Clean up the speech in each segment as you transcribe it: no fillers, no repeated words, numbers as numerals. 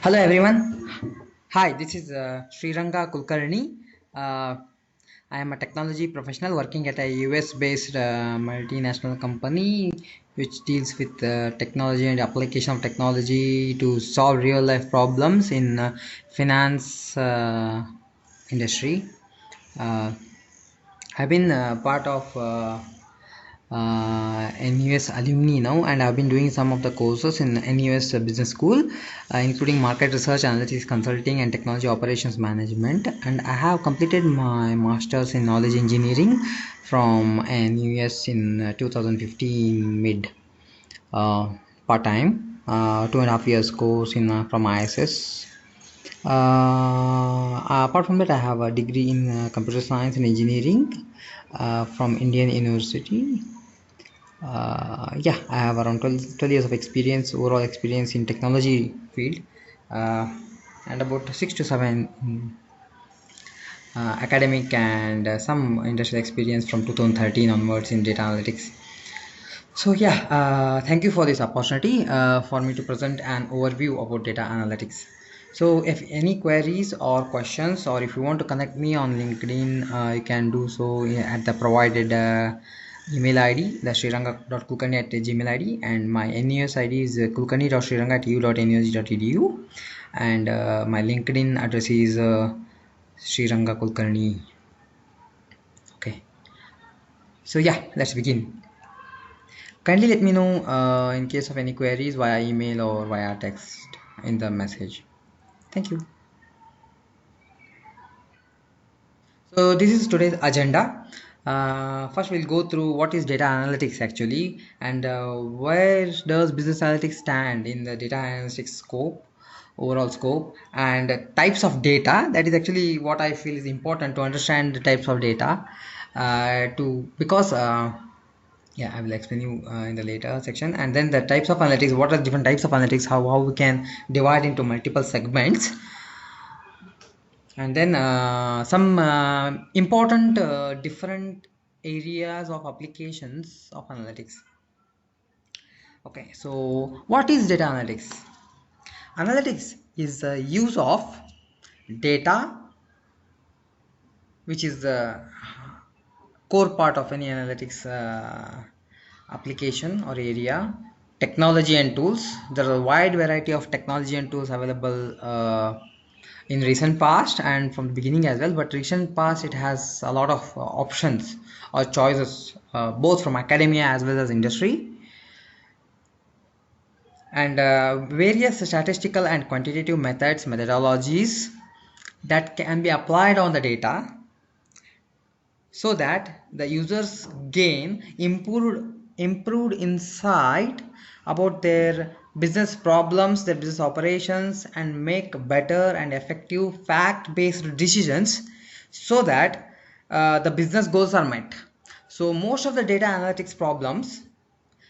Hello everyone. Hi, this is Sriranga Kulkarni. Uh, I am a technology professional working at a US-based multinational company which deals with technology and application of technology to solve real-life problems in finance industry. Uh, I've been part of NUS alumni now, and I've been doing some of the courses in NUS Business School, including market research, analytics, consulting, and technology operations management. And I have completed my master's in knowledge engineering from NUS in 2015 mid, uh, part time, 2.5 years course in from ISS. Apart from that, I have a degree in computer science and engineering from Indian University. Yeah, I have around 12 years of experience, overall experience in technology field, uh, and about 6 to 7 academic and some industrial experience from 2013 onwards in data analytics. So yeah, thank you for this opportunity for me to present an overview about data analytics. So if any queries or questions, or if you want to connect me on LinkedIn, you can do so at the provided email ID, the sriranga.kulkarni at gmail ID, and my NUS ID is kulkarni.sriranga@u.nus.edu, and my LinkedIn address is Sriranga Kulkarni. Okay, so yeah, let's begin. Kindly let me know in case of any queries via email or via text in the message. Thank you. So this is today's agenda. First, we'll go through what is data analytics actually, and where does business analytics stand in the data analytics scope, overall scope, and types of data. That is actually what I feel is important to understand the types of data. To because Yeah, I will explain you in the later section, and then the types of analytics. What are different types of analytics? How we can divide into multiple segments, and then some important different areas of applications of analytics. Okay, so what is data analytics? Analytics is the use of data, which is the core part of any analytics application or area. Technology and tools. There are a wide variety of technology and tools available in recent past and from the beginning as well, but recent past it has a lot of options or choices, both from academia as well as industry, and various statistical and quantitative methodologies that can be applied on the data so that the users gain improved insight about their business problems, their business operations, and make better and effective fact-based decisions so that the business goals are met. So most of the data analytics problems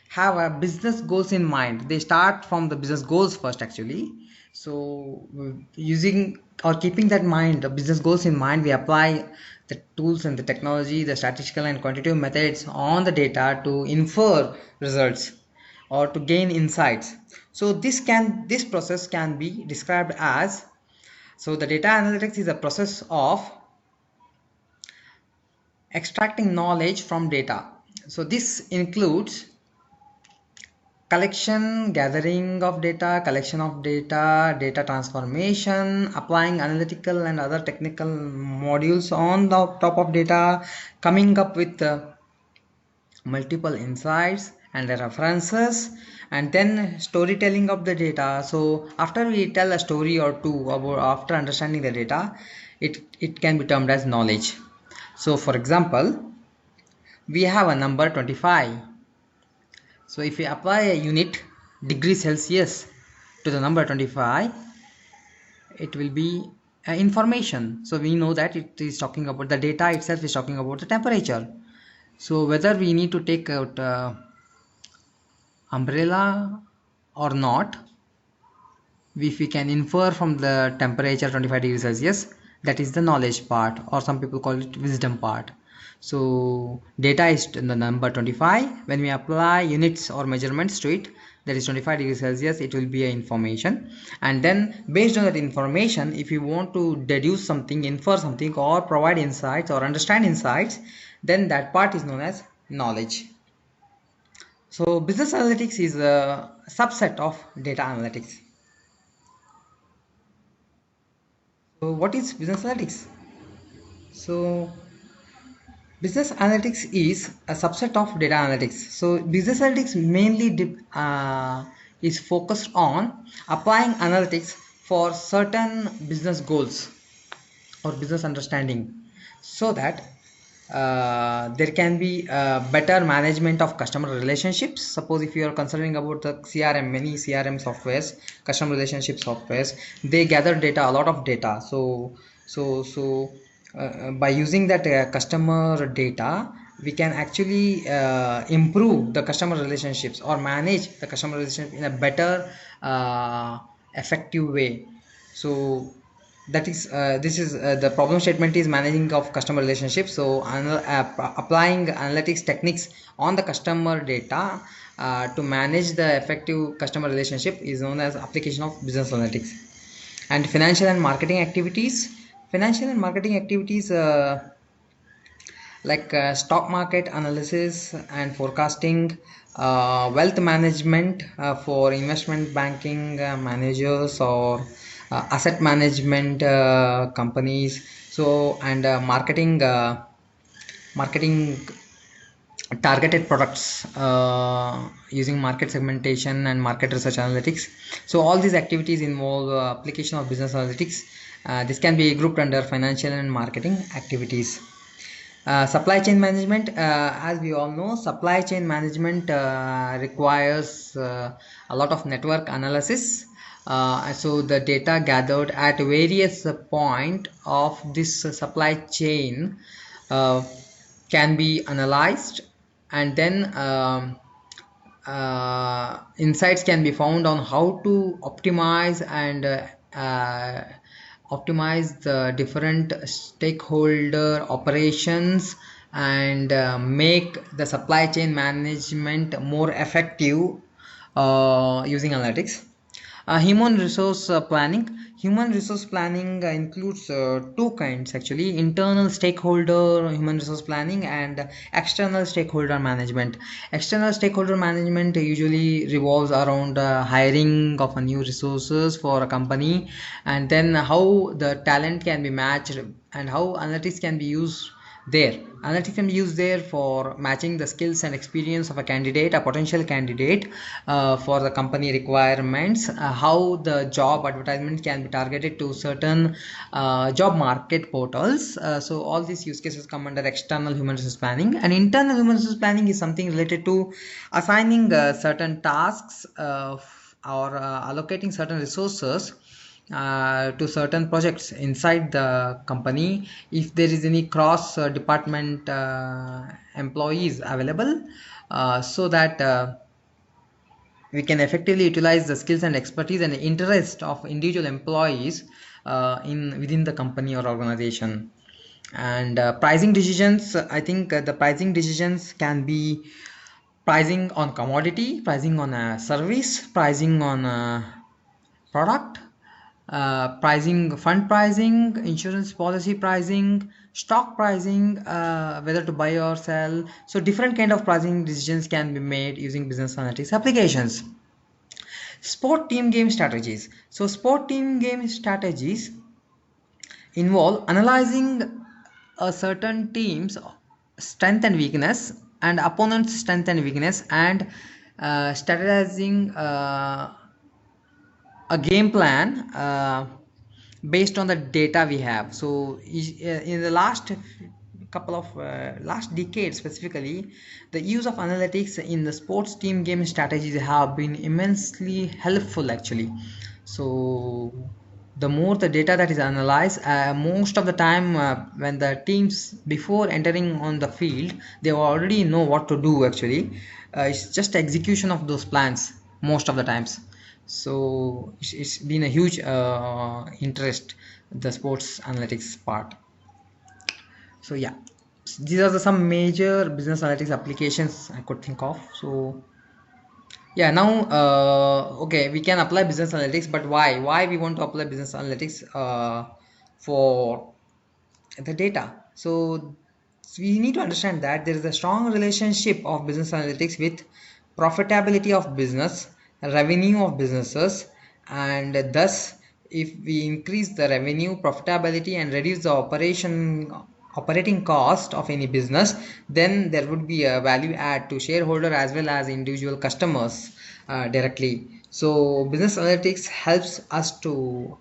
have a business goals in mind. They start from the business goals first actually. So using or keeping that mind, the business goals in mind, we apply the tools and the technology, the statistical and quantitative methods on the data to infer results or to gain insights. So this process can be described as, so the data analytics is a process of extracting knowledge from data. So this includes gathering of data, collection of data, data transformation, applying analytical and other technical modules on the top of data, coming up with multiple insights and references, and then storytelling of the data. So after we tell a story or two about after understanding the data, it can be termed as knowledge. So for example, we have a number 25. So if we apply a unit degree Celsius to the number 25, it will be information. So we know that it is talking about the data itself is talking about the temperature. So whether we need to take out umbrella or not, if we can infer from the temperature 25 degrees Celsius, that is the knowledge part, or some people call it wisdom part. So data is in the number 25. When we apply units or measurements to it, that is 25 degrees Celsius, it will be a information. And then based on that information, if you want to deduce something, infer something, or provide insights or understand insights, then that part is known as knowledge. So business analytics is a subset of data analytics. So what is business analytics? So business analytics is a subset of data analytics. So business analytics mainly is focused on applying analytics for certain business goals or business understanding, so that there can be better management of customer relationships. Suppose if you are considering about the CRM, many CRM softwares, customer relationship softwares, they gather data, a lot of data. By using that customer data, we can actually improve the customer relationships or manage the customer relationship in a better effective way. So that is this is the problem statement is managing of customer relationships. So applying analytics techniques on the customer data to manage the effective customer relationship is known as application of business analytics. And financial and marketing activities, like stock market analysis and forecasting, wealth management for investment banking managers or asset management companies. So and marketing targeted products using market segmentation and market research analytics. So all these activities involve application of business analytics. This can be grouped under financial and marketing activities. Supply chain management, as we all know, supply chain management requires a lot of network analysis. So the data gathered at various point of this supply chain uh, can be analyzed, and then insights can be found on how to optimize and optimize the different stakeholder operations and make the supply chain management more effective using analytics. Human resource planning includes two kinds actually: internal stakeholder human resource planning and external stakeholder management. External stakeholder management usually revolves around hiring of a new resources for a company, and then how the talent can be matched and how analytics can be used there. Analytics can be used there for matching the skills and experience of a potential candidate for the company requirements. How the job advertisement can be targeted to certain job market portals. So all these use cases come under external human resource planning. And internal human resource planning is something related to assigning certain tasks or allocating certain resources to certain projects inside the company. If there is any cross department employees available, so that we can effectively utilize the skills and expertise and interest of individual employees in within the company or organization. And pricing decisions, I think the pricing decisions can be pricing on commodity, pricing on a service, pricing on a product, pricing, fund pricing, insurance policy pricing, stock pricing, whether to buy or sell. So different kind of pricing decisions can be made using business analytics applications. Sport team game strategies. So sport team game strategies involve analyzing a certain team's strength and weakness and opponent's strength and weakness, and strategizing a game plan based on the data we have. So in the last couple of last decade specifically, the use of analytics in the sports team game strategies have been immensely helpful actually. So the more the data that is analyzed, most of the time when the teams before entering on the field, they already know what to do actually. It's just execution of those plans most of the times. So it's been a huge interest, the sports analytics part. So yeah, these are some major business analytics applications I could think of. So Yeah, now okay, we can apply business analytics, but why we want to apply business analytics for the data? So we need to understand that there is a strong relationship of business analytics with profitability of business, revenue of businesses, and thus if we increase the revenue, profitability, and reduce the operating cost of any business, then there would be a value add to shareholder as well as individual customers directly. So business analytics helps us to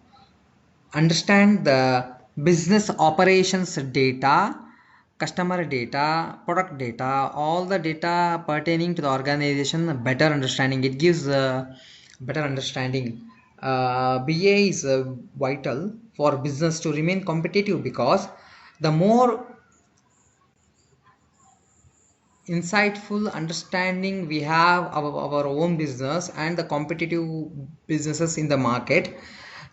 understand the business operations data, customer data, product data, all the data pertaining to the organization, better understanding. It gives a better understanding. BA is vital for business to remain competitive, because the more insightful understanding we have our own business and the competitive businesses in the market,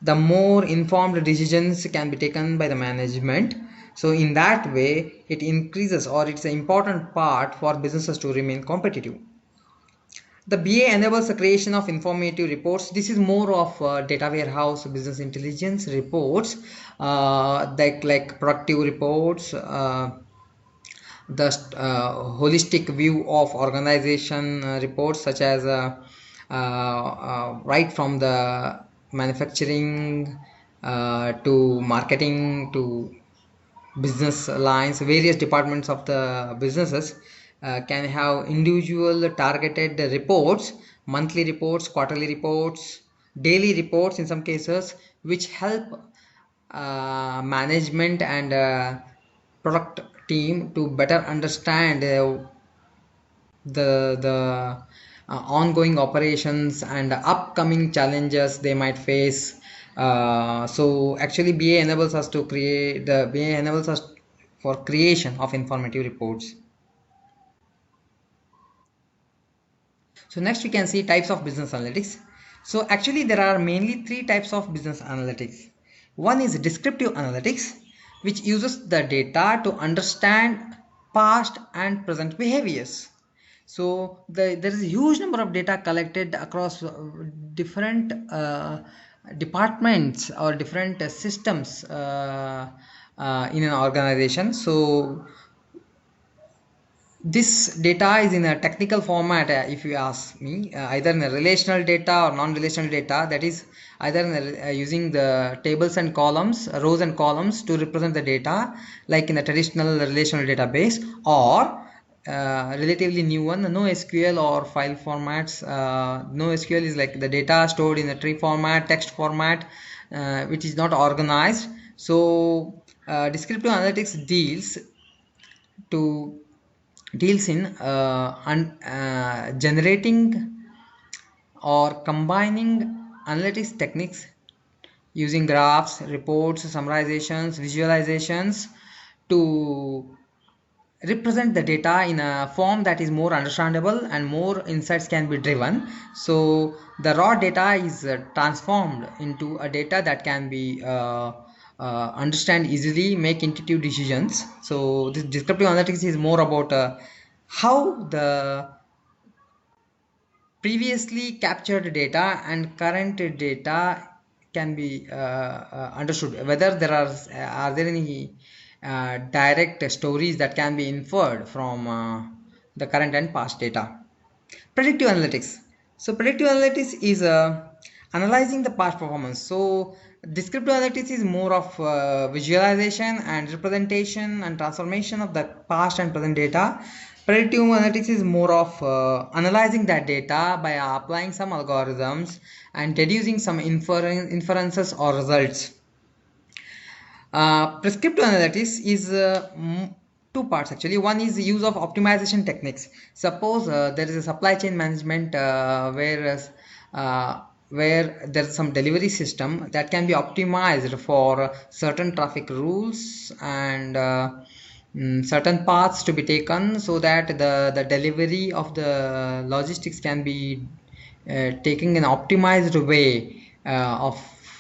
the more informed decisions can be taken by the management. So in that way it increases, or it's an important part for businesses to remain competitive. The BA enables the creation of informative reports. This is more of data warehouse business intelligence reports, like productive reports, the holistic view of organization reports, such as right from the manufacturing to marketing to business lines. Various departments of the businesses can have individual targeted reports, monthly reports, quarterly reports, daily reports in some cases, which help management and product team to better understand the ongoing operations and the upcoming challenges they might face. So actually BA enables us for creation of informative reports. So next we can see types of business analytics. So actually there are mainly three types of business analytics. One is descriptive analytics, which uses the data to understand past and present behaviors. So there is a huge number of data collected across different departments or different systems in an organization. So this data is in a technical format, if you ask me, either in a relational data or non-relational data, that is either in using the tables and columns, rows and columns to represent the data like in a traditional relational database, or relatively new one, NoSQL or file formats. NoSQL is like the data stored in a tree format, text format, which is not organized. So descriptive analytics to deals in generating or combining analytics techniques using graphs, reports, summarizations, visualizations to represent the data in a form that is more understandable and more insights can be driven. So the raw data is transformed into a data that can be understand easily, make intuitive decisions. So this descriptive analytics is more about how the previously captured data and current data can be understood, whether are there any direct stories that can be inferred from the current and past data. Predictive analytics. So predictive analytics is analyzing the past performance. So descriptive analytics is more of visualization and representation and transformation of the past and present data. Predictive analytics is more of analyzing that data by applying some algorithms and deducing some inferences or results. Prescriptive analytics is two parts actually. One is the use of optimization techniques. Suppose there is a supply chain management where there's some delivery system that can be optimized for certain traffic rules and certain paths to be taken, so that the delivery of the logistics can be taking an optimized way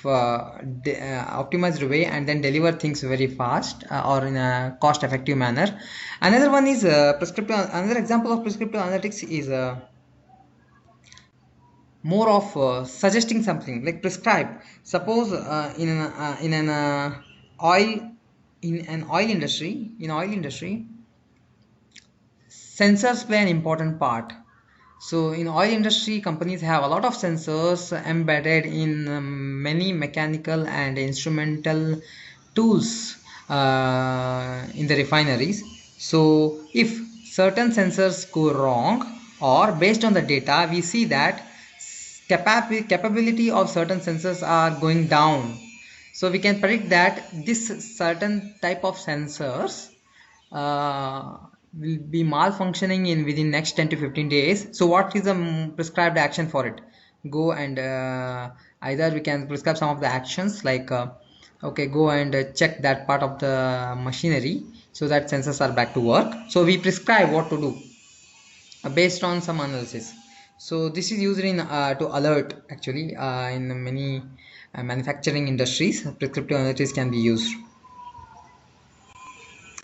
optimized way and then deliver things very fast or in a cost effective manner. Another one is prescriptive. Another example of prescriptive analytics is more of suggesting something like prescribe. Suppose oil in an oil industry, sensors play an important part. So in oil industry, companies have a lot of sensors embedded in many mechanical and instrumental tools in the refineries. So if certain sensors go wrong, or based on the data we see that capability of certain sensors are going down, so we can predict that this certain type of sensors uh, will be malfunctioning in within next 10 to 15 days. So what is the prescribed action for it? Go and either we can prescribe some of the actions like okay, go and check that part of the machinery so that sensors are back to work. So we prescribe what to do based on some analysis. So this is used in to alert actually in many manufacturing industries. Prescriptive analytics can be used.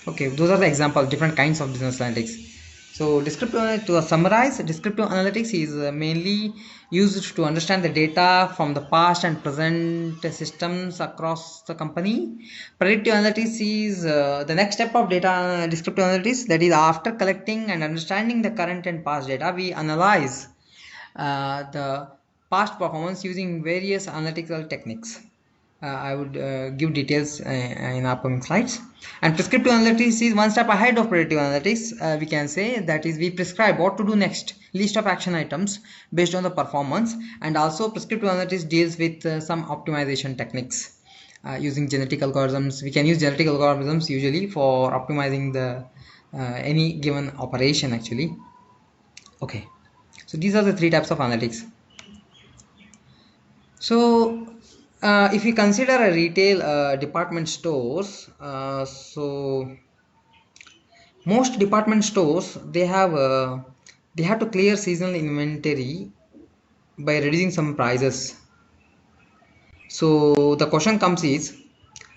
Okay, those are the example different kinds of business analytics. So to summarize, descriptive analytics is mainly used to understand the data from the past and present systems across the company. Predictive analytics is the next step of data descriptive analytics, that is after collecting and understanding the current and past data, we analyze the past performance using various analytical techniques. I would give details in upcoming slides. And prescriptive analytics is one step ahead of predictive analytics. We can say that is we prescribe what to do next, list of action items based on the performance, and also prescriptive analytics deals with some optimization techniques using genetic algorithms. We can use genetic algorithms usually for optimizing the any given operation actually. Okay, so these are the three types of analytics. So if we consider a retail department stores, so most department stores they have to clear seasonal inventory by reducing some prices. So the question comes is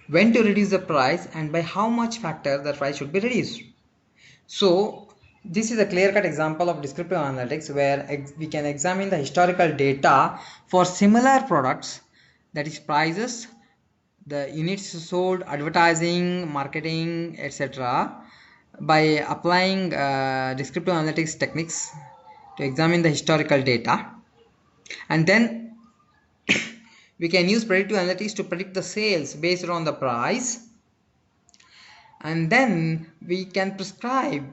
when to reduce the price and by how much factor the price should be reduced. So this is a clear-cut example of descriptive analytics where we can examine the historical data for similar products, that is prices, the units sold, advertising, marketing, etc., by applying descriptive analytics techniques to examine the historical data. And then we can use predictive analytics to predict the sales based on the price, and then we can prescribe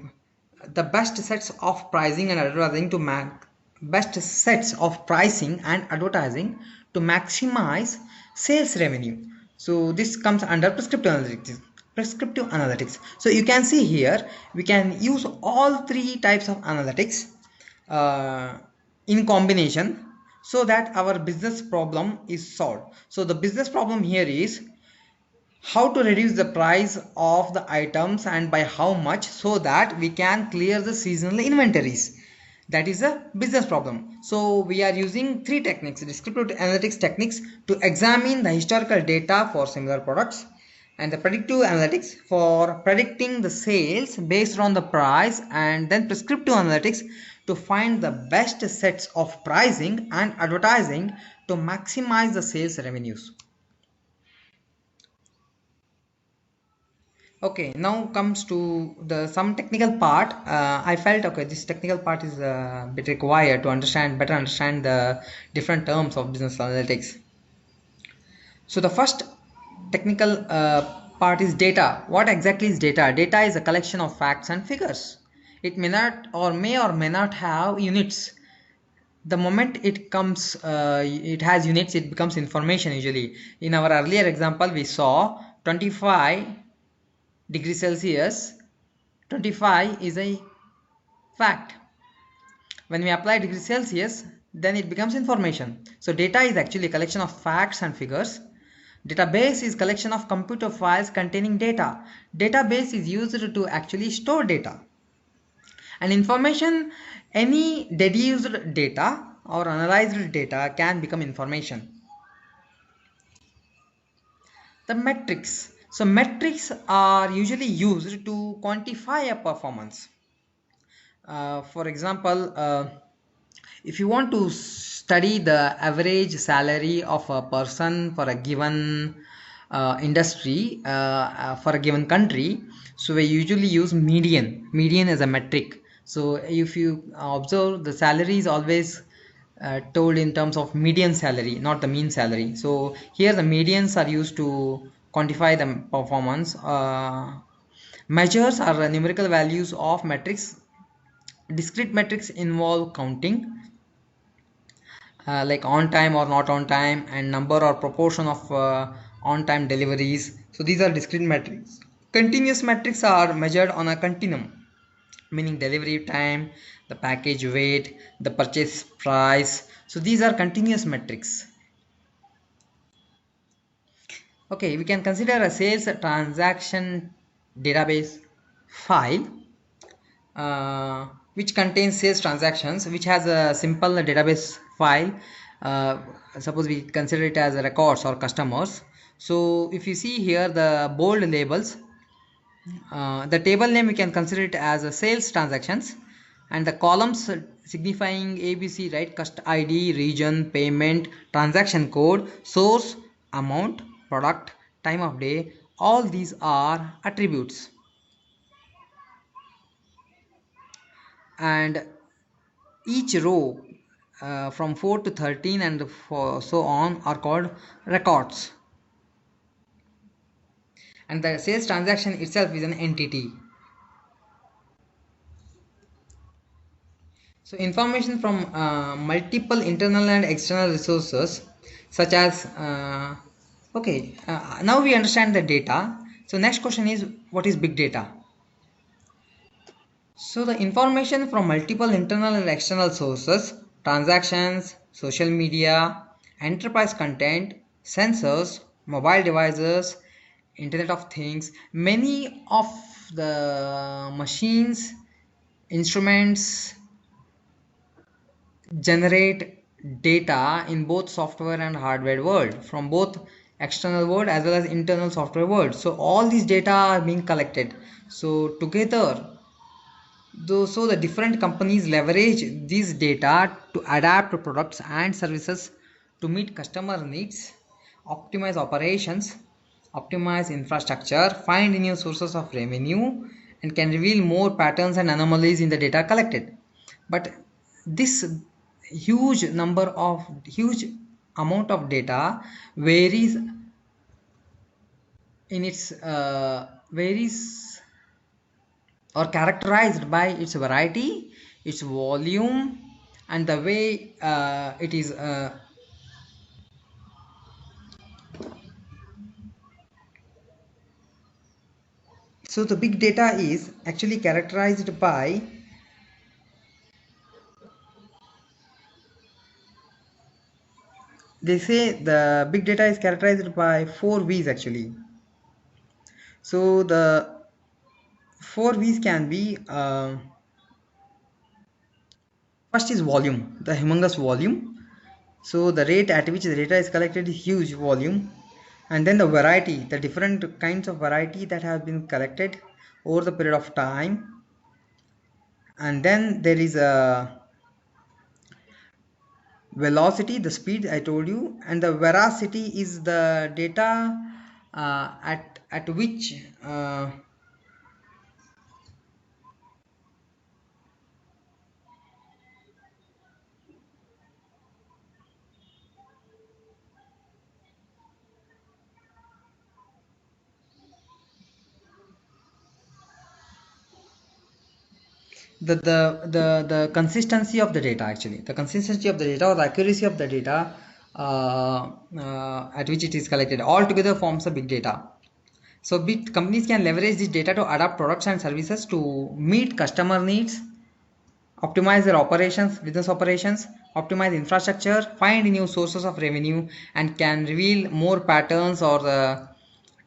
the best sets of pricing and advertising to maximize sales revenue. So this comes under prescriptive analytics. So you can see here we can use all three types of analytics uh, in combination so that our business problem is solved. So the business problem here is how to reduce the price of the items and by how much so that we can clear the seasonal inventories. That is a business problem. So we are using three techniques, descriptive analytics techniques, to examine the historical data for similar products, and the predictive analytics for predicting the sales based on the price, and then prescriptive analytics to find the best sets of pricing and advertising to maximize the sales revenues. Okay, now comes to the some technical part. I felt okay, this technical part is a bit required to better understand the different terms of business analytics. So the first technical part is data. What exactly is data? Data is a collection of facts and figures. It may or may not have units. The moment it has units, it becomes information usually. In our earlier example, we saw 25 degrees Celsius. 25 is a fact. When we apply degrees Celsius, then it becomes information. So data is actually a collection of facts and figures. Database is collection of computer files containing data. Database is used to actually store data. And information, any deduced data or analyzed data can become information. The metrics. So metrics are usually used to quantify a performance. For example, If you want to study the average salary of a person for a given industry, for a given country, so we usually use median as a metric. So if you observe, the salary is always told in terms of median salary, not the mean salary. So here the medians are used to quantify the performance. Measures are numerical values of metrics. Discrete metrics involve counting, like on time or not on time, and number or proportion of on time deliveries. So these are discrete metrics. Continuous metrics are measured on a continuum, meaning delivery time, the package weight, the purchase price. So these are continuous metrics. Okay, we can consider a sales transaction database file, which contains sales transactions, which has a simple database file. Suppose we consider it as records or customers. So if you see here the bold labels, the table name we can consider it as a sales transactions, and the columns signifying ABC, right? ID, region, payment, transaction code, source, amount, product, time of day. All these are attributes. And each row from 4 to 13 and so on are called records, and the sales transaction itself is an entity. So information from multiple internal and external resources, such as okay, now we understand the data. So next question is, what is big data? So the information from multiple internal and external sources, transactions, social media, enterprise content, sensors, mobile devices, Internet of Things, many of the machines, instruments generate data in both software and hardware world, from both external world as well as internal software world. So all these data are being collected. So together, so the different companies leverage these data to adapt products and services to meet customer needs, optimize operations, optimize infrastructure, find new sources of revenue, and can reveal more patterns and anomalies in the data collected. But this huge amount of data varies in its varies or characterized by its variety, its volume, and the way it is so the big data is actually characterized by they say the big data is characterized by 4 V's actually. So the 4 V's can be first is volume, the humongous volume. So the rate at which the data is collected is huge volume. And then the variety, the different kinds of variety that have been collected over the period of time. And then there is a velocity, the speed I told you, and the veracity is the data at which the consistency of the data, actually the consistency of the data or the accuracy of the data at which it is collected altogether forms a big data. So big companies can leverage this data to adapt products and services to meet customer needs, optimize their operations, business operations, optimize infrastructure, find new sources of revenue, and can reveal more patterns or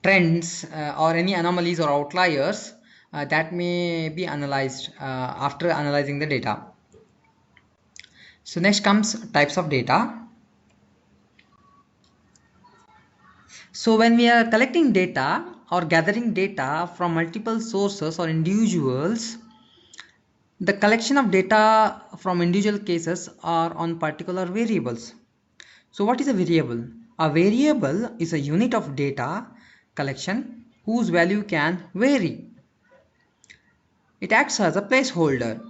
trends or any anomalies or outliers that may be analyzed after analyzing the data. So next comes types of data. So when we are collecting data or gathering data from multiple sources or individuals, The collection of data from individual cases are on particular variables. So what is a variable? A variable is a unit of data collection whose value can vary. It acts as a placeholder.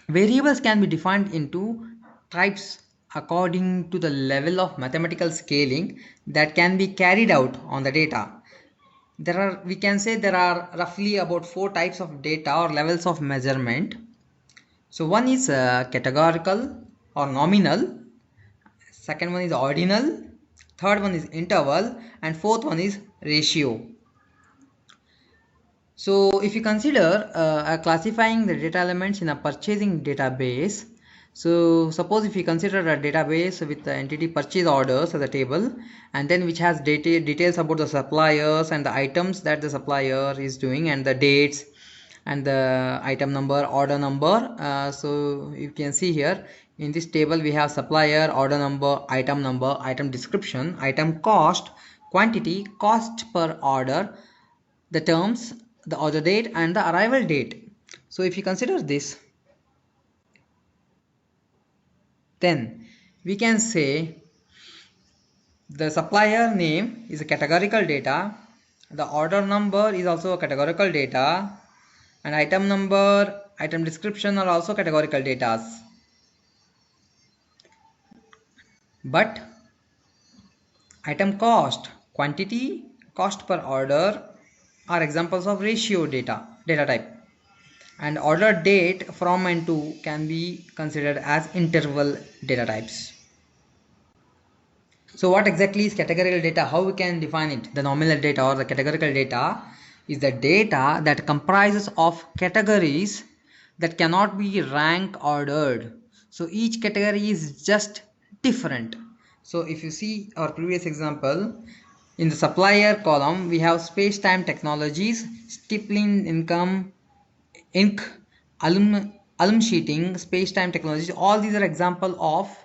Variables can be defined into types according to the level of mathematical scaling that can be carried out on the data. We can say there are roughly about 4 types of data or levels of measurement. So one is categorical or nominal, second one is ordinal, third one is interval, and fourth one is ratio. So if you consider classifying the data elements in a purchasing database, so suppose if you consider a database with the entity purchase orders as a table, and then which has details about the suppliers and the items that the supplier is doing and the dates and the item number, order number. So you can see here in this table we have supplier, order number, item description, item cost, quantity, cost per order, the terms, the order date and the arrival date. So if you consider this, then we can say the supplier name is a categorical data, the order number is also a categorical data, and item number, item description are also categorical data. But item cost, quantity, cost per order are examples of ratio data type, and order date from and to can be considered as interval data types. So what exactly is categorical data? How we can define it? The nominal data or the categorical data is the data that comprises of categories that cannot be rank ordered. So each category is just different. So if you see our previous example, in the supplier column we have space-time technologies, stippling income, ink, alum sheeting, space-time technologies. All these are example of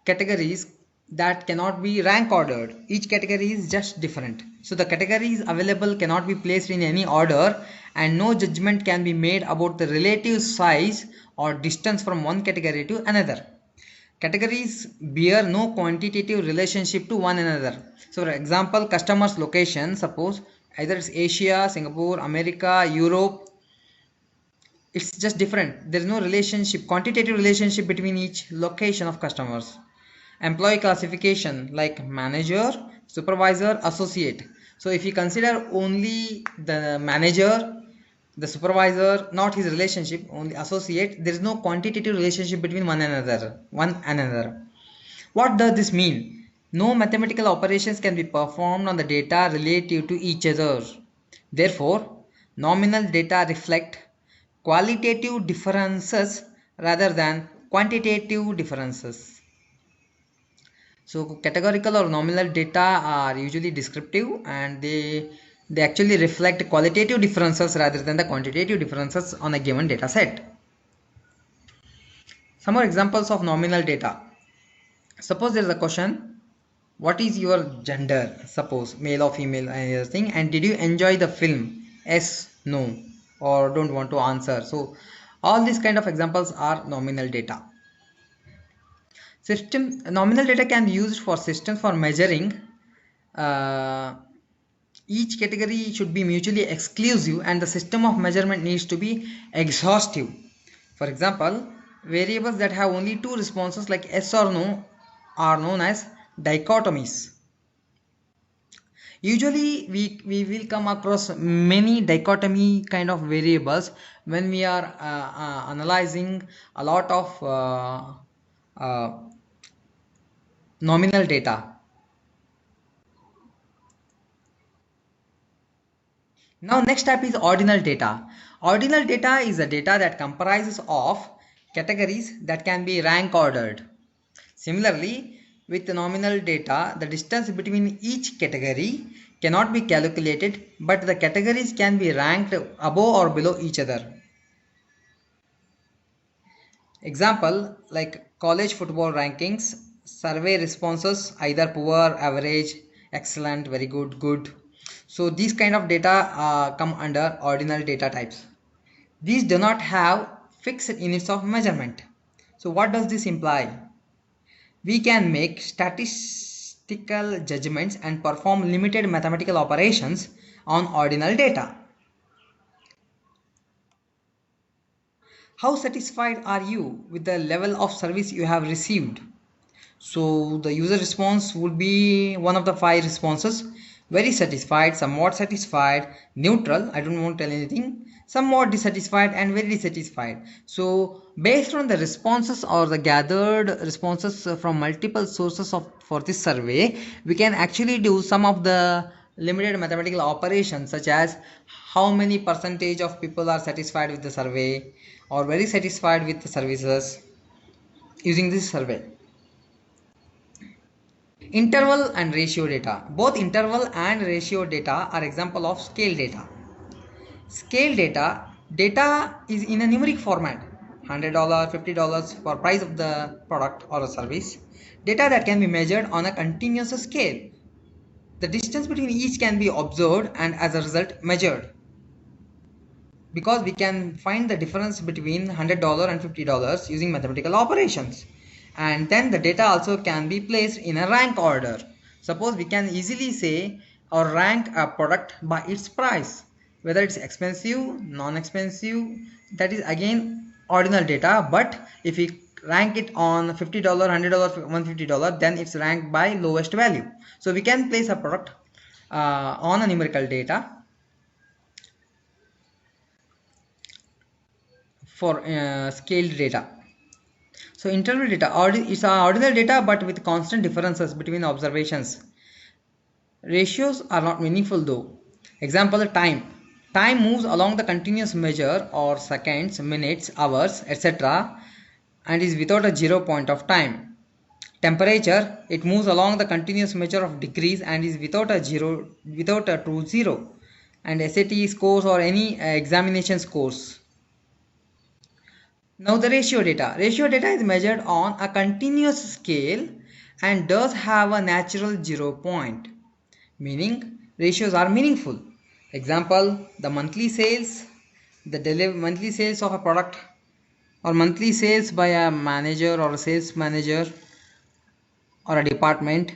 categories that cannot be rank ordered. Each category is just different. So the categories available cannot be placed in any order, and no judgment can be made about the relative size or distance from one category to another. Categories bear no quantitative relationship to one another. So for example, customer's location, suppose either it's Asia, Singapore, America, Europe, it's just different. There is no relationship, quantitative relationship between each location of customers. Employee classification like manager, supervisor, associate. So if you consider only the manager, the supervisor, not his relationship, only associate, there is no quantitative relationship between one another. What does this mean? No mathematical operations can be performed on the data relative to each other. Therefore, nominal data reflect qualitative differences rather than quantitative differences. So categorical or nominal data are usually descriptive, and they actually reflect qualitative differences rather than the quantitative differences on a given data set. Some more examples of nominal data. Suppose there is a question, what is your gender? Suppose male or female and other thing, and did you enjoy the film? Yes, no, or don't want to answer. So all these kind of examples are nominal data. Nominal data can be used for systems for measuring. Each category should be mutually exclusive, and the system of measurement needs to be exhaustive. For example, variables that have only two responses like yes or no are known as dichotomies. Usually we will come across many dichotomy kind of variables when we are analyzing a lot of nominal data. Now next type is ordinal data. Ordinal data is a data that comprises of categories that can be rank ordered. Similarly, with the nominal data, the distance between each category cannot be calculated, but the categories can be ranked above or below each other. Example like college football rankings, survey responses either poor, average, excellent, very good, good. So these kind of data come under ordinal data types. These do not have fixed units of measurement. So what does this imply? We can make statistical judgments and perform limited mathematical operations on ordinal data. How satisfied are you with the level of service you have received? So the user response would be one of the 5 responses: very satisfied, somewhat satisfied, neutral, I don't want to tell anything, somewhat dissatisfied, and very dissatisfied. So based on the responses or the gathered responses from multiple sources for this survey, we can actually do some of the limited mathematical operations, such as how many percentage of people are satisfied with the survey or very satisfied with the services using this survey. Interval and ratio data. Both interval and ratio data are example of scale data. Scale data is in a numeric format: $100, $50 for price of the product or a service. Data that can be measured on a continuous scale. The distance between each can be observed and as a result measured, because we can find the difference between $100 and $50 using mathematical operations. And then the data also can be placed in a rank order. Suppose we can easily say or rank a product by its price, whether it's expensive, non-expensive. That is again ordinal data, but if we rank it on $50, $100, $150, then it's ranked by lowest value. So we can place a product on a numerical data for scaled data. So interval data is ordinal data but with constant differences between observations. Ratios are not meaningful though. Example, time. Time moves along the continuous measure or seconds, minutes, hours, etc. and is without a 0 point of time. Temperature, it moves along the continuous measure of degrees and is without a true zero. And SAT scores or any examination scores. Now the ratio data. Ratio data is measured on a continuous scale and does have a natural 0 point, meaning ratios are meaningful. Example, the monthly sales, monthly sales of a product, or monthly sales by a manager or a sales manager or a department,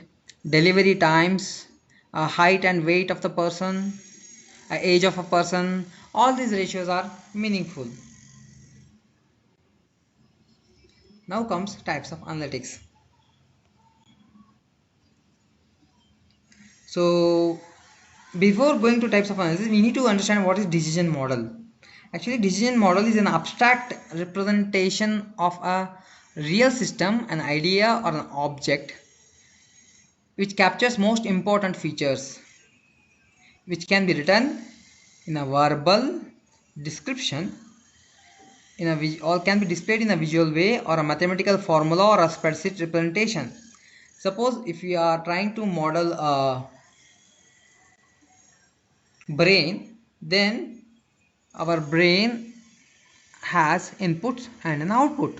delivery times, height and weight of the person, age of a person. All these ratios are meaningful. Now comes types of analytics. So before going to types of analysis, we need to understand what is decision model. Actually, decision model is an abstract representation of a real system, an idea or an object which captures most important features, which can be written in a verbal description or can be displayed in a visual way or a mathematical formula or a spreadsheet representation. Suppose if we are trying to model a brain, then our brain has inputs and an output.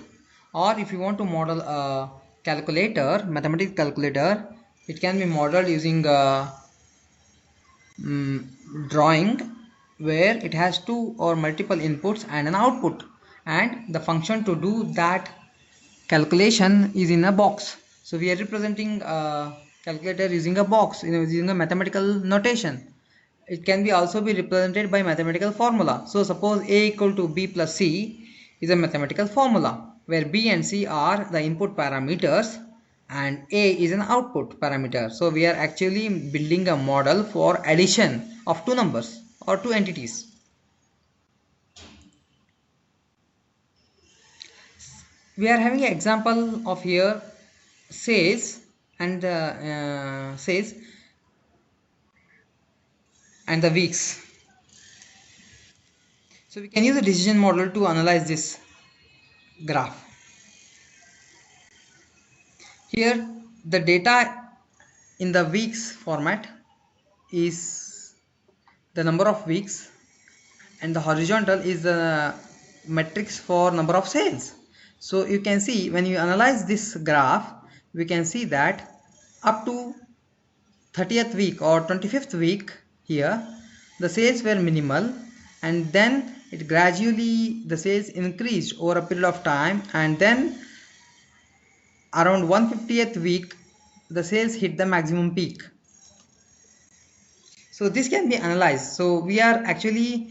Or if you want to model a calculator, mathematical calculator, it can be modeled using a drawing where it has 2 or multiple inputs and an output, and the function to do that calculation is in a box. So we are representing a calculator using a box, using a mathematical notation. It can be also be represented by mathematical formula. So suppose A equal to B plus C is a mathematical formula where B and C are the input parameters and A is an output parameter. So we are actually building a model for addition of two numbers or two entities. We are having an example of here sales and the weeks. So we can use a decision model to analyze this graph. Here the data in the weeks format is the number of weeks and the horizontal is the metrics for number of sales. So you can see when you analyze this graph, we can see that up to 30th week or 25th week here the sales were minimal, and then it gradually the sales increased over a period of time, and then around 150th week the sales hit the maximum peak. So this can be analyzed. So we are actually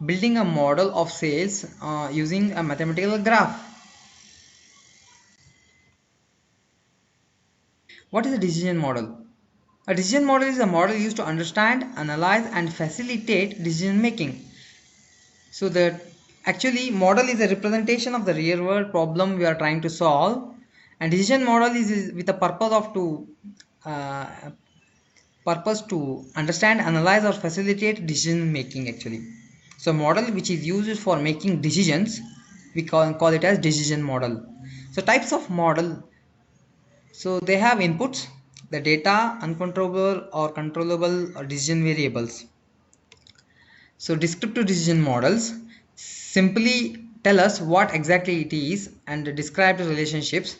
building a model of sales using a mathematical graph. What is a decision model? A decision model is a model used to understand, analyze and facilitate decision making. So the actually model is a representation of the real world problem we are trying to solve, and decision model is with the uh, purpose to understand, analyze or facilitate decision making actually. So model which is used for making decisions, we call it as decision model. So types of model, so they have inputs, the data, uncontrollable or controllable or decision variables. So descriptive decision models simply tell us what exactly it is and describe the relationships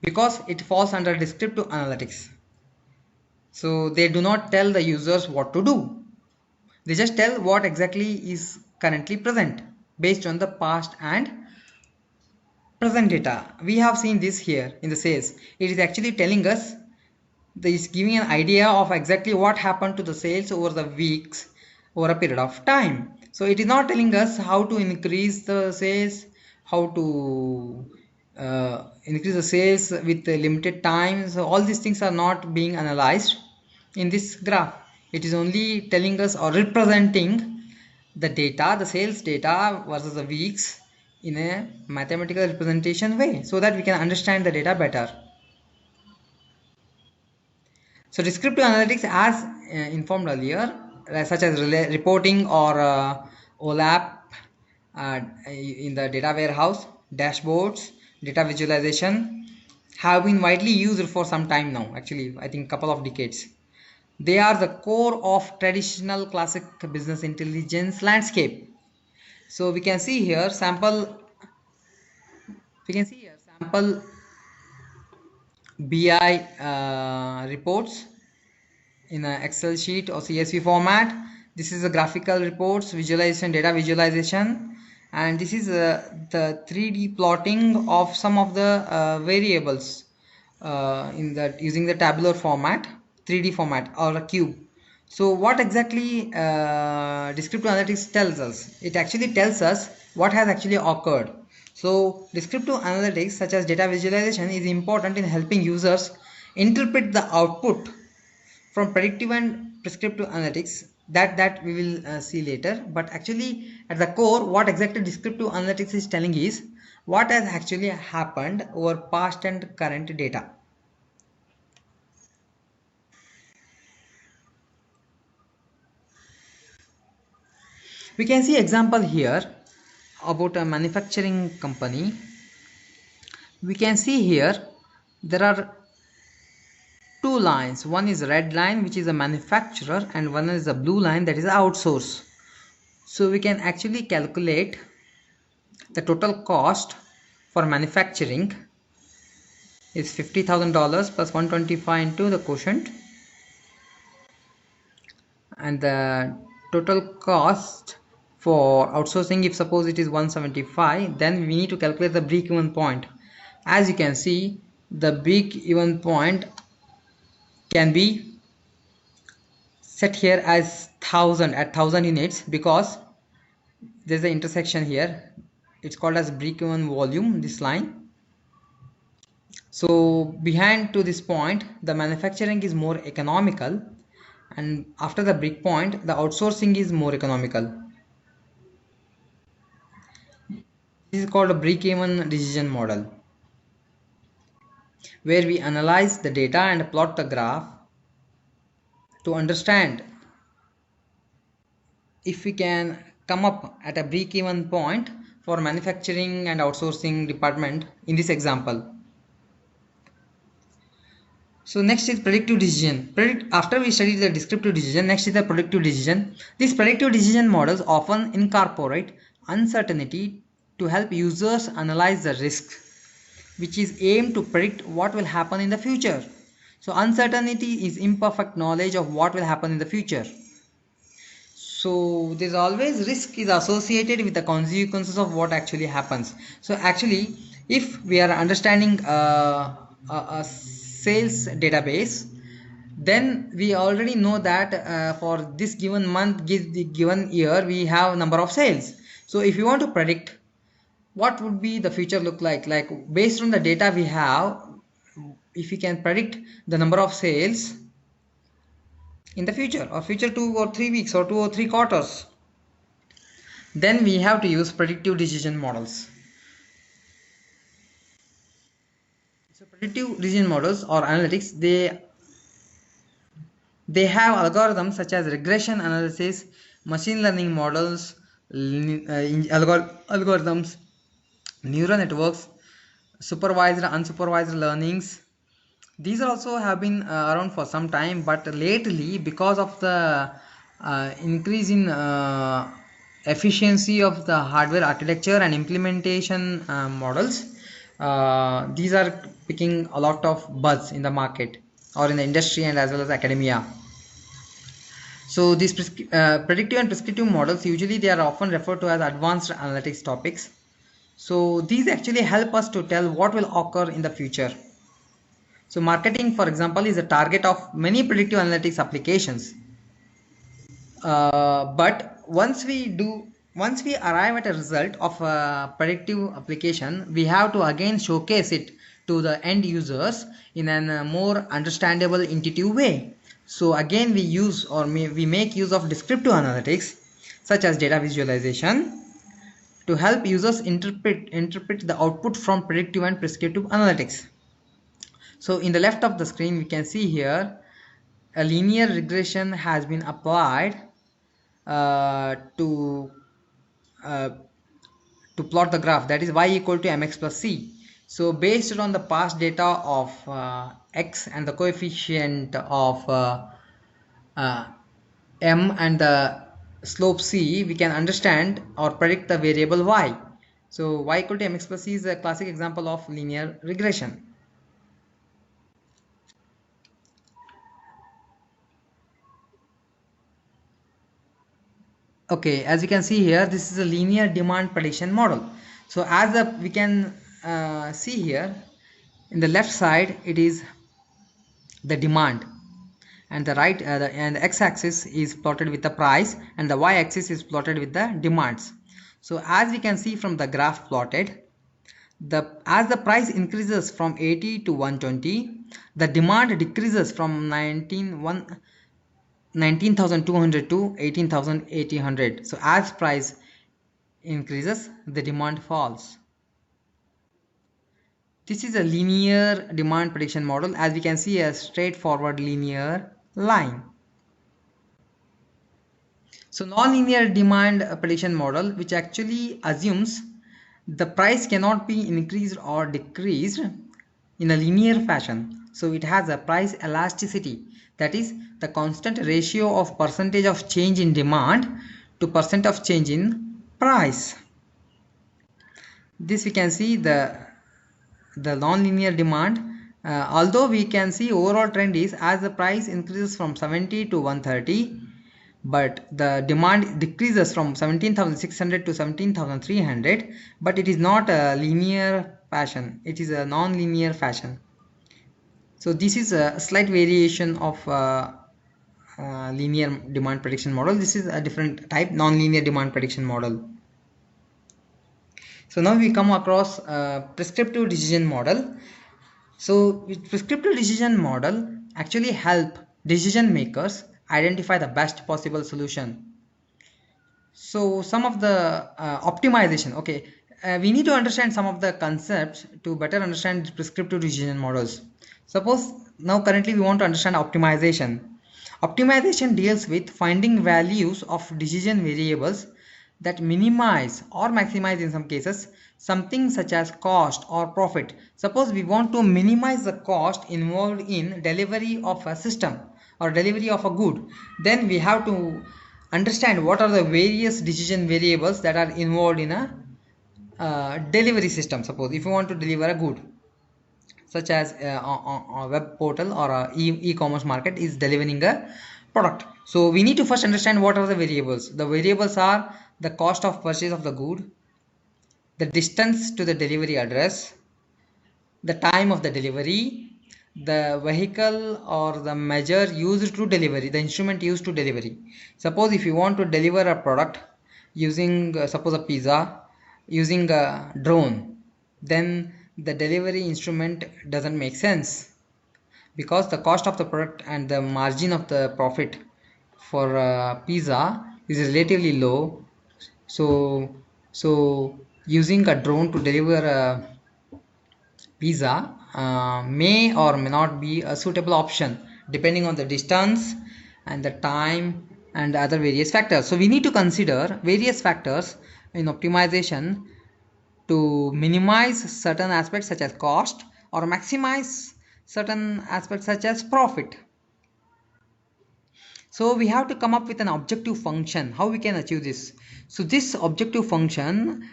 because it falls under descriptive analytics. So they do not tell the users what to do. They just tell what exactly is currently present based on the past and present data. We have seen this here in the sales. It is actually telling us, is giving an idea of exactly what happened to the sales over the weeks over a period of time. So it is not telling us how to increase the sales, how to increase the sales with limited time. So all these things are not being analyzed in this graph. It is only telling us or representing the data, the sales data versus the weeks in a mathematical representation way so that we can understand the data better. So descriptive analytics, as informed earlier, such as reporting or OLAP in the data warehouse, dashboards, data visualization, have been widely used for some time now. Actually, I think couple of decades. They are the core of traditional classic business intelligence landscape. So we can see here sample. We can see here sample BI reports in an Excel sheet or CSV format. This is a graphical reports, visualization, data visualization, and this is the 3D plotting of some of the variables in that using the tabular format, 3D format or a cube. So what exactly descriptive analytics tells us? It actually tells us what has actually occurred. So descriptive analytics such as data visualization is important in helping users interpret the output from predictive and prescriptive analytics that we will see later. But actually at the core, what exactly descriptive analytics is telling is what has actually happened over past and current data. We can see example here about a manufacturing company. We can see here there are two lines. One is red line, which is a manufacturer, and one is a blue line, that is outsource. So we can actually calculate the total cost for manufacturing is $50,000 plus 125 into the quotient, and the total cost for outsourcing, if suppose it is 175, then we need to calculate the break-even point. As you can see, the break-even point can be set here as 1000 at 1000 units because there's an intersection here. It's called as break-even volume, this line. So behind to this point, the manufacturing is more economical, and after the break point, the outsourcing is more economical. This is called a break-even decision model, where we analyze the data and plot the graph to understand if we can come up at a break-even point for manufacturing and outsourcing department in this example. So next is predictive decision. After we study the descriptive decision, next is the predictive decision. These predictive decision models often incorporate uncertainty to help users analyze the risk, which is aimed to predict what will happen in the future. So uncertainty is imperfect knowledge of what will happen in the future. So there's always risk is associated with the consequences of what actually happens. So actually, if we are understanding a sales database, then we already know that for this given month, given year, we have number of sales. So if you want to predict what would be the future look like based on the data we have, if we can predict the number of sales in the future or future 2 or 3 weeks or 2 or 3 quarters, then we have to use predictive decision models. So predictive decision models or analytics, they have algorithms such as regression analysis, machine learning models, algorithms, neural networks, supervised unsupervised learnings. These also have been around for some time, but lately, because of the increase in efficiency of the hardware architecture and implementation models, these are picking a lot of buzz in the market or in the industry and as well as academia. So these predictive and prescriptive models, usually they are often referred to as advanced analytics topics. So these actually help us to tell what will occur in the future. So marketing, for example, is a target of many predictive analytics applications. But once we arrive at a result of a predictive application, we have to again showcase it to the end users in a more understandable, intuitive way. So again, we make use of descriptive analytics such as data visualization to help users interpret the output from predictive and prescriptive analytics. So in the left of the screen, we can see here a linear regression has been applied to plot the graph, that is y equal to mx plus c. So based on the past data of x and the coefficient of m and the slope c, we can understand or predict the variable y. So y equal to mx plus c is a classic example of linear regression. Okay, as you can see here, this is a linear demand prediction model. So as we can see here, in the left side it is the demand, and the right and the x-axis is plotted with the price, and the y-axis is plotted with the demands. So as we can see from the graph plotted, as the price increases from 80 to 120, the demand decreases from 19,200 to 18,800. So as price increases, the demand falls. This is a linear demand prediction model. As we can see, a straightforward linear line. So non-linear demand prediction model, which actually assumes the price cannot be increased or decreased in a linear fashion. So it has a price elasticity, that is the constant ratio of percentage of change in demand to percent of change in price. This we can see the non-linear demand, although we can see overall trend is as the price increases from 70 to 130, but the demand decreases from 17,600 to 17,300, but it is not a linear fashion, it is a non-linear fashion. So this is a slight variation of linear demand prediction model. This is a different type, non-linear demand prediction model. So now we come across prescriptive decision model. So with prescriptive decision model actually help decision makers identify the best possible solution. So some of the optimization, okay, we need to understand some of the concepts to better understand prescriptive decision models. Suppose now currently we want to understand optimization. Optimization deals with finding values of decision variables that minimize or maximize in some cases something such as cost or profit. Suppose we want to minimize the cost involved in delivery of a system or delivery of a good, then we have to understand what are the various decision variables that are involved in a delivery system. Suppose if you want to deliver a good, such as a web portal or a e-commerce market is delivering a product. So we need to first understand what are the variables. The variables are the cost of purchase of the good, the distance to the delivery address, the time of the delivery, the vehicle or the measure used to delivery, the instrument used to delivery. Suppose if you want to deliver a product using suppose a pizza using a drone, then the delivery instrument doesn't make sense, because the cost of the product and the margin of the profit for pizza is relatively low. So using a drone to deliver a pizza may or may not be a suitable option depending on the distance and the time and other various factors. So we need to consider various factors in optimization to minimize certain aspects such as cost or maximize certain aspects such as profit. So we have to come up with an objective function. How we can achieve this? So this objective function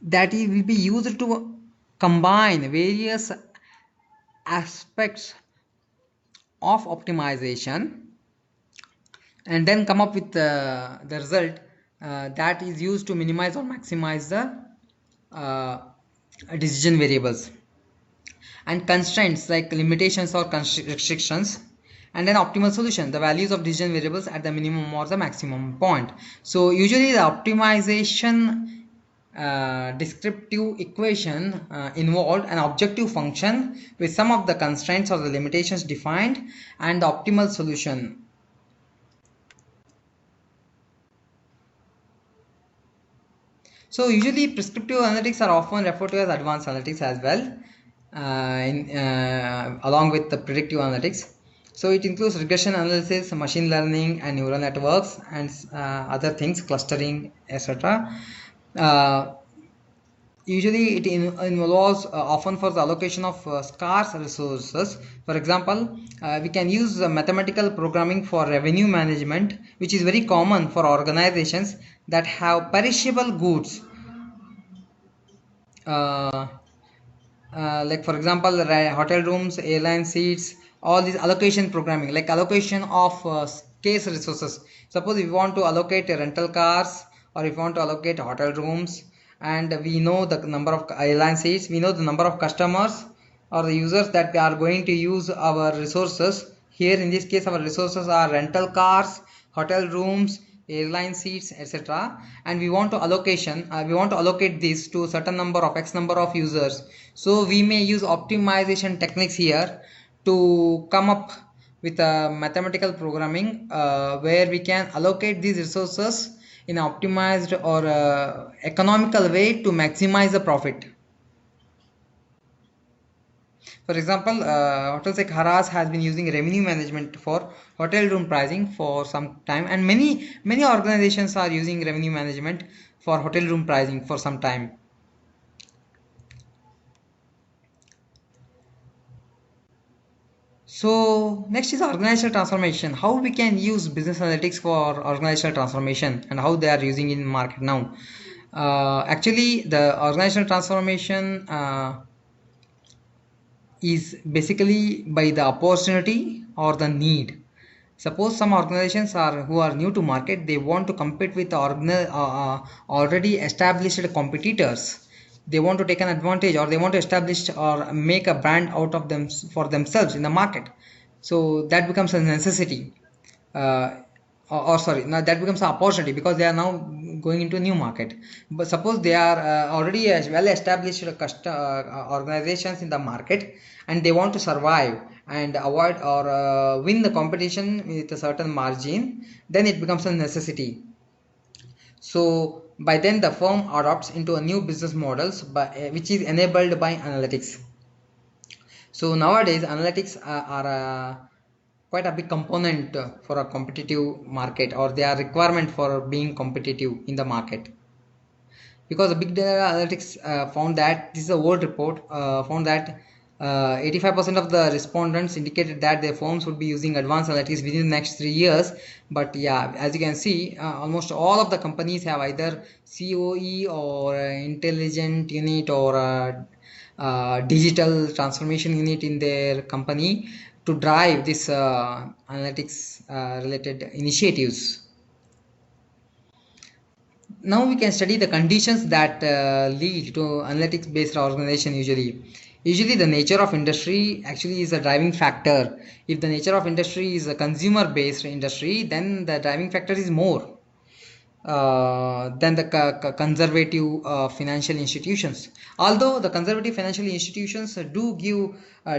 that will be used to combine various aspects of optimization and then come up with the result that is used to minimize or maximize the decision variables and constraints like limitations or restrictions, and then optimal solution, the values of decision variables at the minimum or the maximum point. So usually the optimization descriptive equation involved an objective function with some of the constraints or the limitations defined and the optimal solution. So usually prescriptive analytics are often referred to as advanced analytics as well, along with the predictive analytics. So it includes regression analysis, machine learning and neural networks and other things, clustering, etc. Usually it involves often for the allocation of scarce resources. For example, we can use mathematical programming for revenue management, which is very common for organizations that have perishable goods. Like for example, hotel rooms, airline seats, all these allocation programming, like allocation of scarce resources. Suppose if you want to allocate rental cars, or if you want to allocate hotel rooms, and we know the number of airline seats, we know the number of customers or the users that are going to use our resources. Here in this case our resources are rental cars, hotel rooms, airline seats, etc. And we want to allocate this to a certain number of x number of users. So we may use optimization techniques here to come up with a mathematical programming where we can allocate these resources in an optimized or economical way to maximize the profit. For example, hotels like Harrah's has been using revenue management for hotel room pricing for some time, and many organizations are using revenue management for hotel room pricing for some time. So next is organizational transformation. How we can use business analytics for organizational transformation and how they are using in market now. Actually, the organizational transformation is basically by the opportunity or the need. Suppose some organizations who are new to market, they want to compete with already established competitors. They want to take an advantage, or they want to establish or make a brand out of them for themselves in the market. So that becomes a necessity. Or sorry, now that becomes an opportunity because they are now going into a new market. But suppose they are already well established organizations in the market, and they want to survive and avoid or win the competition with a certain margin, then it becomes a necessity. So by then the firm adopts into a new business models which is enabled by analytics. So nowadays analytics are quite a big component for a competitive market, or they are requirement for being competitive in the market, because the big data analytics found that this is a old report found that 85% of the respondents indicated that their firms would be using advanced analytics within the next 3 years. But yeah, as you can see, almost all of the companies have either COE or intelligent unit or digital transformation unit in their company to drive this analytics related initiatives. Now we can study the conditions that lead to analytics based organization. Usually the nature of industry actually is a driving factor. If the nature of industry is a consumer based industry, then the driving factor is more than the conservative financial institutions. Although the conservative financial institutions do give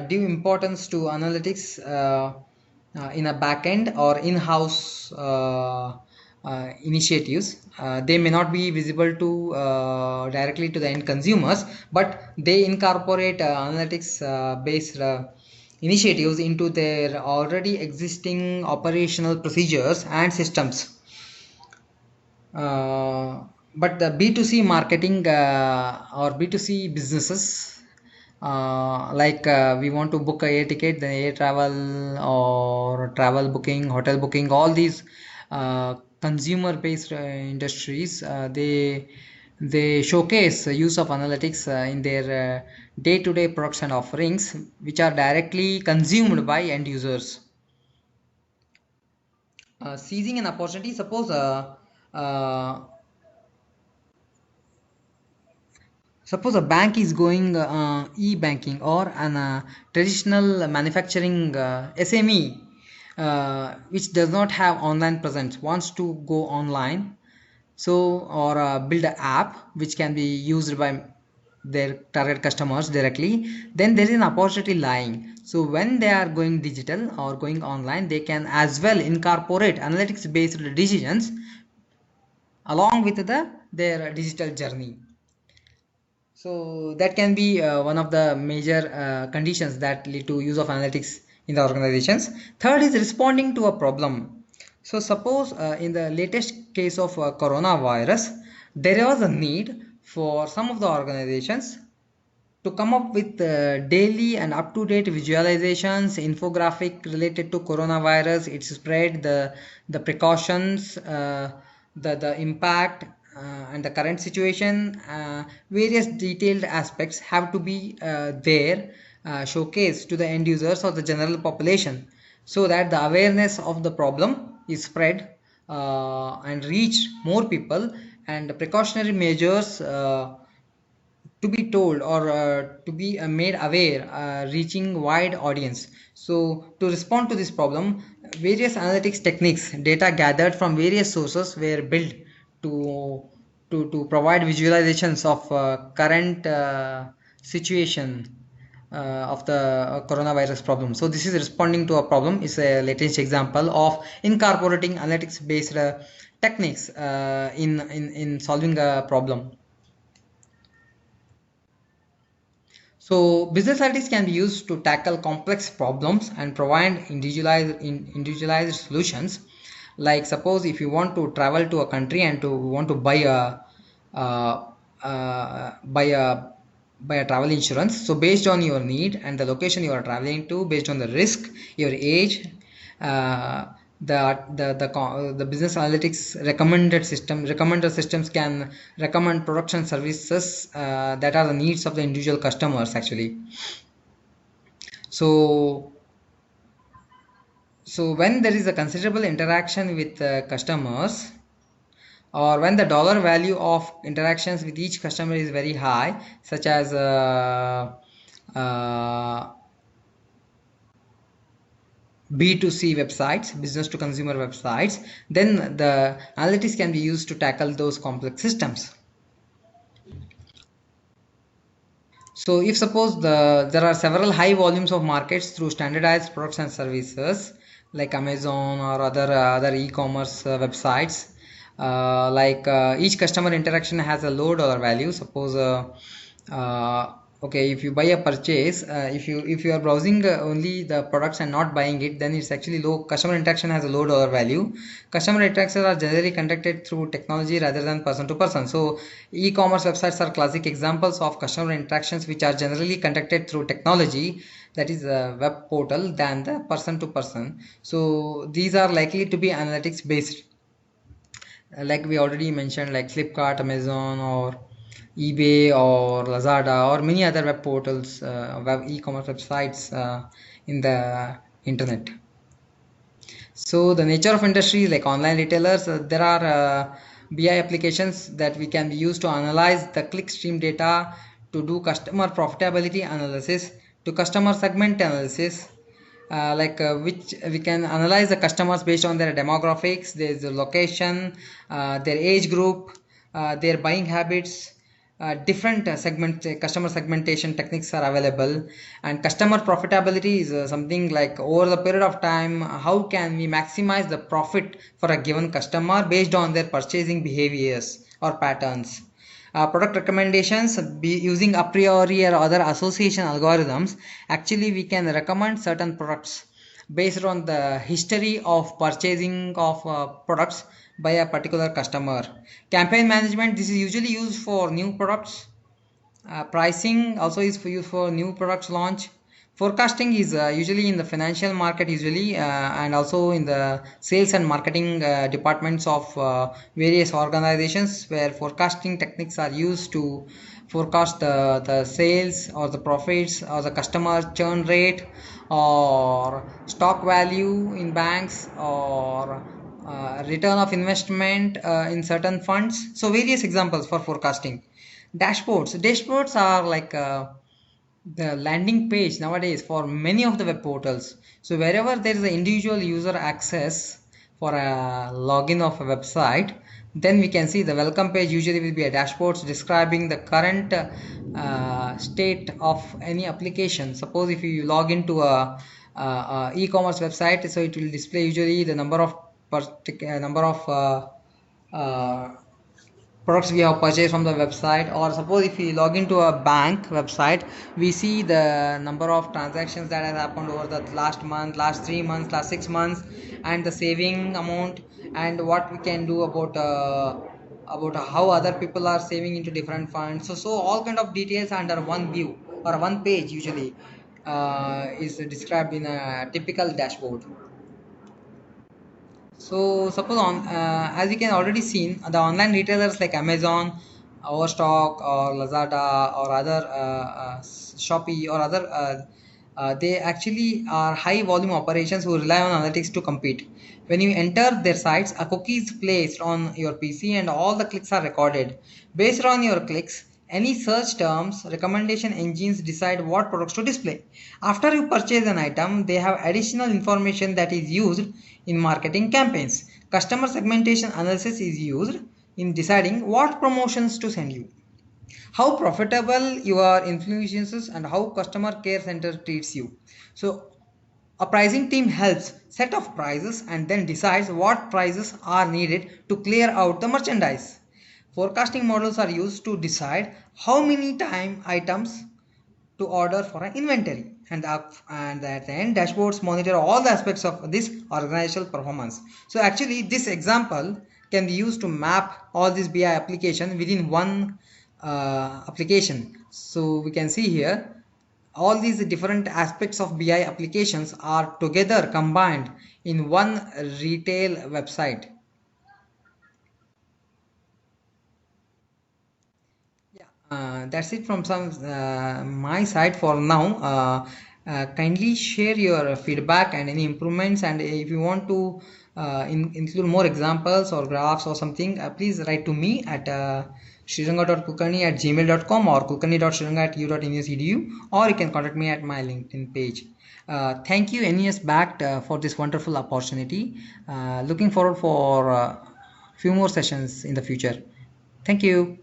due importance to analytics in a back end or in-house initiatives, they may not be visible to directly to the end consumers, but they incorporate analytics based initiatives into their already existing operational procedures and systems. But the B2C marketing or B2C businesses, we want to book a air ticket, then air travel or travel booking, hotel booking, all these consumer based industries, they showcase the use of analytics in their day-to-day products and offerings, which are directly consumed by end users. Seizing an opportunity, suppose a bank is going e-banking, or an traditional manufacturing SME which does not have online presence wants to go online, so or build an app which can be used by their target customers directly, then there is an opportunity lying. So when they are going digital or going online, they can as well incorporate analytics based decisions along with their digital journey. So that can be one of the major conditions that lead to use of analytics in the organizations. Third is responding to a problem. So suppose in the latest case of coronavirus, there was a need for some of the organizations to come up with daily and up-to-date visualizations, infographic related to coronavirus, its spread, the precautions, the impact, and the current situation. Various detailed aspects have to be there, showcased to the end users or the general population, so that the awareness of the problem is spread and reach more people, and the precautionary measures to be told or to be made aware, reaching wide audience. So to respond to this problem, various analytics techniques, data gathered from various sources, were built to provide visualizations of current situation of the coronavirus problem. So this is responding to a problem, is a latest example of incorporating analytics based techniques in solving a problem. So business analytics can be used to tackle complex problems and provide individualized solutions. Like suppose if you want to travel to a country and to want to buy uh, buy a travel insurance. So based on your need and the location you are traveling to, based on the risk, your age, uh, the business analytics recommender systems can recommend products and services that are the needs of the individual customers actually. So when there is a considerable interaction with customers, or when the dollar value of interactions with each customer is very high, such as uh, B2C websites, business to consumer websites, then the analytics can be used to tackle those complex systems. So if suppose there are several high volumes of markets through standardized products and services like Amazon or other e-commerce websites, each customer interaction has a low dollar value. Suppose okay, if you buy a purchase, if you are browsing only the products and not buying it, then it's actually low. Customer interaction has a low dollar value. Customer interactions are generally conducted through technology rather than person to person. So e-commerce websites are classic examples of customer interactions which are generally conducted through technology, that is a web portal, than the person to person. So these are likely to be analytics based, like we already mentioned, like Flipkart, Amazon, or eBay, or Lazada, or many other web portals, web e-commerce websites in the internet. So the nature of industry like online retailers, there are BI applications that we can use to analyze the click stream data, to do customer profitability analysis, to customer segment analysis, which we can analyze the customers based on their demographics, their location, their age group, their buying habits. Different customer segmentation techniques are available, and customer profitability is something like over the period of time how can we maximize the profit for a given customer based on their purchasing behaviors or patterns. Product recommendations, using a priori or other association algorithms, actually we can recommend certain products based on the history of purchasing of products by a particular customer. Campaign management, this is usually used for new products. Pricing also is for used for new products launch. Forecasting is usually in the financial market usually, and also in the sales and marketing departments of various organizations, where forecasting techniques are used to forecast the sales or the profits or the customer churn rate or stock value in banks or return of investment in certain funds. So various examples for forecasting. Dashboards are like the landing page nowadays for many of the web portals. So wherever there is an individual user access for a login of a website, then we can see the welcome page usually will be a dashboards describing the current state of any application. Suppose if you log into a e-commerce website, so it will display usually the number of uh, products we have purchased from the website. Or suppose if we log into a bank website, we see the number of transactions that has happened over the last month, last 3 months, last 6 months, and the saving amount, and what we can do about how other people are saving into different funds. So all kind of details under one view or one page usually is described in a typical dashboard. So suppose as you can already seen, the online retailers like Amazon, Overstock, or Lazada, or other Shopee, or other they actually are high volume operations who rely on analytics to compete. When you enter their sites, a cookie is placed on your PC and all the clicks are recorded. Based on your clicks, any search terms, recommendation engines decide what products to display. After you purchase an item, they have additional information that is used in marketing campaigns. Customer segmentation analysis is used in deciding what promotions to send you, how profitable your influences, and how customer care center treats you. So a pricing team helps set of prices and then decides what prices are needed to clear out the merchandise. Forecasting models are used to decide how many time items to order for an inventory, and at the end dashboards monitor all the aspects of this organizational performance. So actually this example can be used to map all these BI application within one application. So we can see here all these different aspects of BI applications are together combined in one retail website. That's it from some my side for now. Kindly share your feedback and any improvements, and if you want to include more examples or graphs or something, please write to me at sriranga.kulkarni@gmail.com or kulkarni.sriranga@u.edu, or you can contact me at my LinkedIn page. Thank you NES Backed for this wonderful opportunity. Looking forward for few more sessions in the future. Thank you.